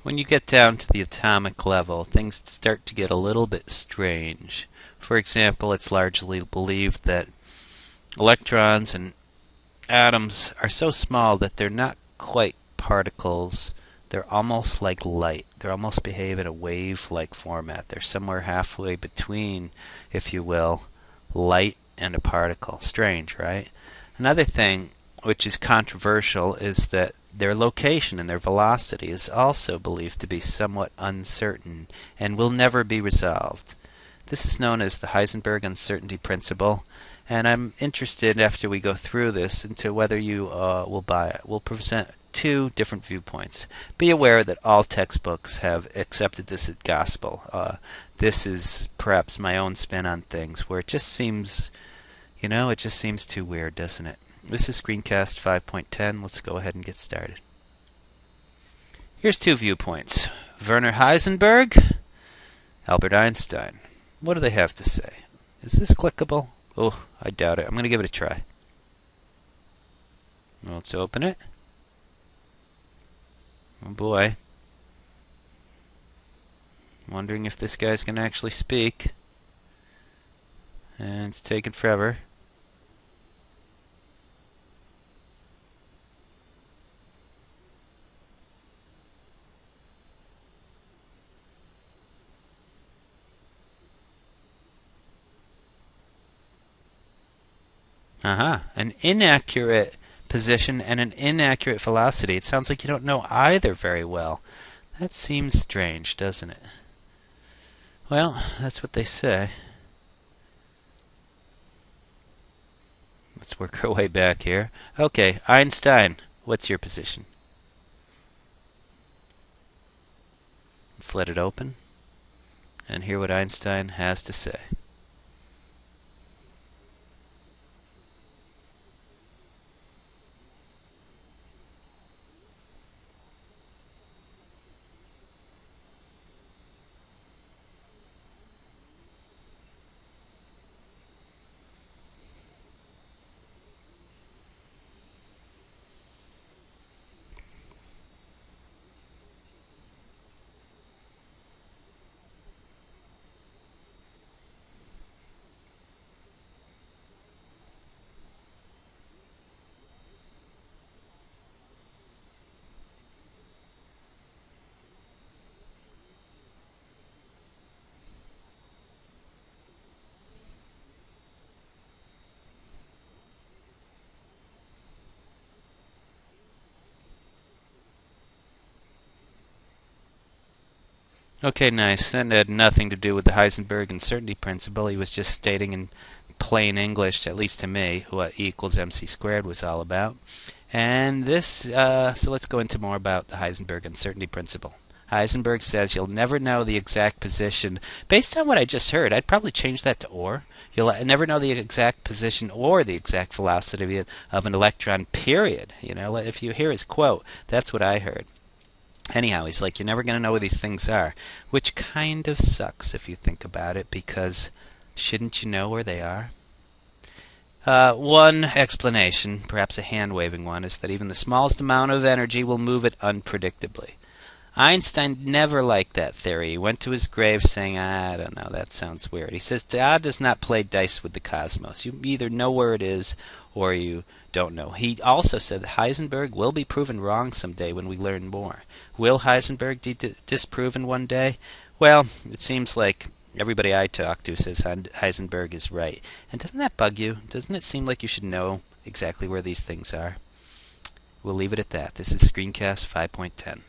When you get down to the atomic level, things start to get a little bit strange. For example, it's largely believed that electrons and atoms are so small that they're not quite particles. They're almost like light. They almost behave in a wave-like format. They're somewhere halfway between, if you will, light and a particle. Strange, right? Another thing which is controversial is that their location and their velocity is also believed to be somewhat uncertain and will never be resolved. This is known as the Heisenberg uncertainty principle, and I'm interested after we go through this into whether you will buy it. We'll present two different viewpoints. Be aware that all textbooks have accepted this as gospel. This is perhaps my own spin on things, where it just seems, it just seems too weird, doesn't it? This is Screencast 5.10. Let's go ahead and get started. Here's two viewpoints. Werner Heisenberg, Albert Einstein. What do they have to say? Is this clickable? Oh, I doubt it. I'm going to give it a try. Let's open it. Oh boy. I'm wondering if this guy's going to actually speak. And it's taking forever. An inaccurate position and an inaccurate velocity. It sounds like you don't know either very well. That seems strange, doesn't it? Well, that's what they say. Let's work our way back here. Okay, Einstein, what's your position? Let's let it open and hear what Einstein has to say. Okay, nice. That had nothing to do with the Heisenberg uncertainty principle. He was just stating in plain English, at least to me, what E equals mc squared was all about. And so let's go into more about the Heisenberg uncertainty principle. Heisenberg says you'll never know the exact position. Based on what I just heard, I'd probably change that to or. You'll never know the exact position or the exact velocity of an electron, period. If you hear his quote, that's what I heard. Anyhow, he's like, you're never going to know where these things are, which kind of sucks if you think about it, because shouldn't you know where they are? One explanation, perhaps a hand-waving one, is that even the smallest amount of energy will move it unpredictably. Einstein never liked that theory. He went to his grave saying, I don't know, that sounds weird. He says, God does not play dice with the cosmos. You either know where it is or you don't know. He also said that Heisenberg will be proven wrong someday when we learn more. Will Heisenberg be disproven one day? Well, it seems like everybody I talk to says Heisenberg is right. And doesn't that bug you? Doesn't it seem like you should know exactly where these things are? We'll leave it at that. This is Screencast 5.10.